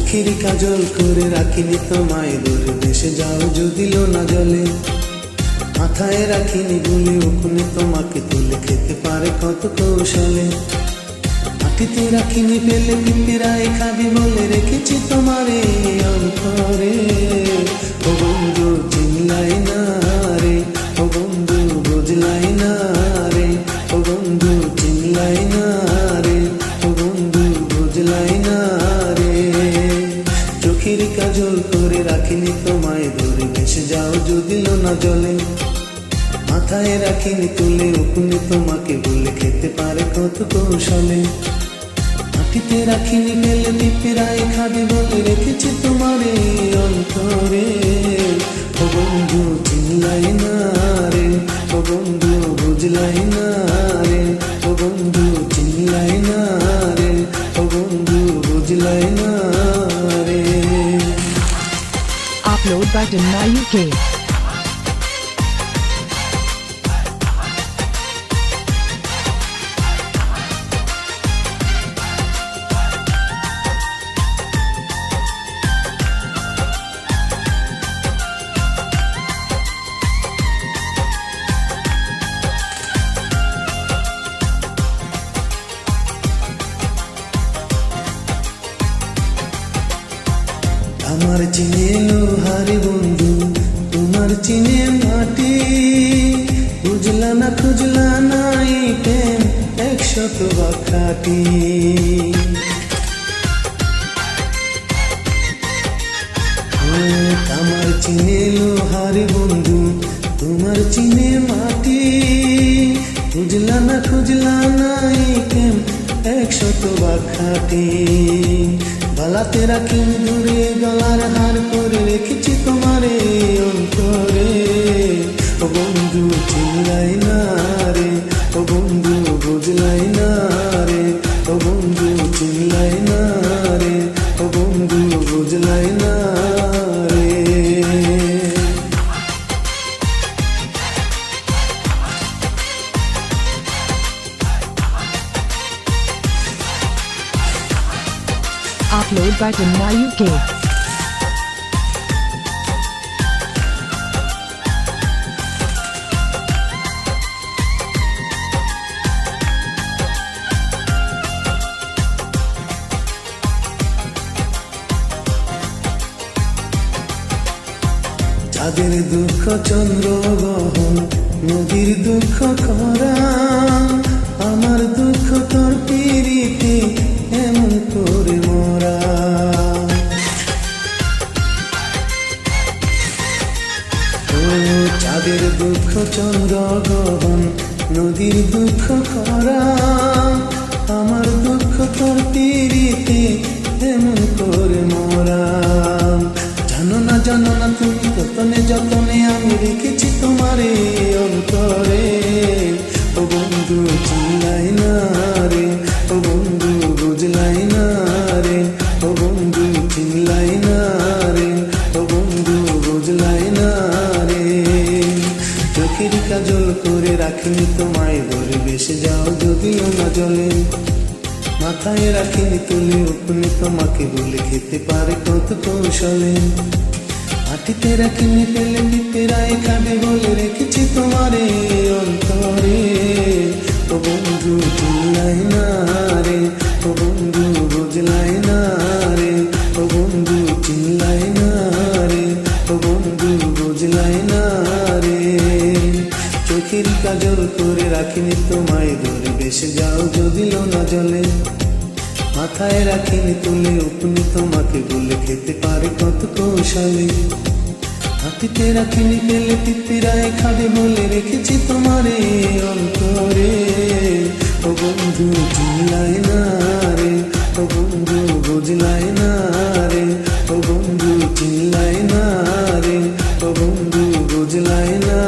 চোখের কাজল করে রাখিনি তোমায় দূরে ভেসে যাও যদিল না জলে মাথায় রাখিনি বলে ওখানে তোমাকে তুলে খেতে পারে কত কৌশলে মাটিতে রাখিনি পেলে পিঁপড়ায় খাবি বলে রেখেছি তোমারে অন্তরে ও বন্ধু চিনলাই না রে ও বন্ধু বুঝলাই না রে ও বন্ধু চিনলাই না রে ও বন্ধু বুঝলাই না রে চোখের কাজল করে রাখিনি তোমায় ধরে ভেসে যাও যদিল না জলে মাথায় রাখিনি তুলে ওখানে তোমাকে বলে খেতে পারে কত কৌশলে মাটিতে রাখিনি ফেলে পিঁপড়ায় খাবে বলে রেখেছি তোমারে অন্তরে ও বন্ধু চিনলাই না রে ও বন্ধু বুঝলাই না রে ও বন্ধু চিনলাই না রে ও বন্ধু বুঝলাই না রে। Upload by Dimna UK. আমার চিনে লোহার বন্ধু তোমার চিনে মাটি বুঝলা না খুঁজলা না এই প্রেম 100 বাখাটি আমার চিনে লোহার বন্ধু তোমার চিনে মাটি বুঝলা না খুঁজলা না এই প্রেম 100 বাখাটি গলাতে রাখি দূরে গলার হার করে রেখেছি তোমারে অন্তরে ও বন্ধু চিনলাই না রে ও বন্ধু বুঝলাই না রে ও বন্ধু চিনলাই না রে ও বন্ধু বুঝলাই না রে। Upload by Dimna UK. চাঁদের দুঃখ চন্দ্র গহন নদীর দুঃখ খরা আমার দুঃখ তোর পিরিতে এমন করে মরা ও চাঁদের দুঃখ চন্দ্র গহন নদীর দুঃখ খরা আমার দুঃখ তোর পিরিতে এমন করে মরা জানো না তুমি যতনে যতনে আমি রেখেছি তোমারে অন্তরে ও বন্ধু চিনলাই না রে ও বন্ধু বুঝলাই না রে ও বন্ধু চিনলাই না রে ও বন্ধু বুঝলাই না রে চোখের কাজল করে রাখিনি তোমায় ধরে ভেসে যাও যদিও না জলে মাথায় রাখিনি তুলে ওখানে তোমাকে বলে খেতে পারে কত কৌশলে মাটিতে রাখিনি ফেলে পিঁপড়ায় খাবে বলে রেখেছি তোমারে অন্তরে ও বন্ধু চিনলাই না রে ও বন্ধু বুঝলাই না রে ও বন্ধু চিনলাই না রে ও বন্ধু বুঝলাই না রে চোখের কাজল করে রাখিনি তোমায় ধরে ভেসে যাও যদিল না জলে মাথায় রাখিনি তুলে ওখানে তোমাকে বলে খেতে পারে কত কৌশলে হাতিতে রাখিনি পেলে পিঁপড়ায় খাবে বলে রেখেছি তোমারে অন্তরে ও বন্ধু চিনলাই না রে ও বন্ধু বুঝলাই না রে ও বন্ধু চিনলাই না রে ও বন্ধু বুঝলাই না।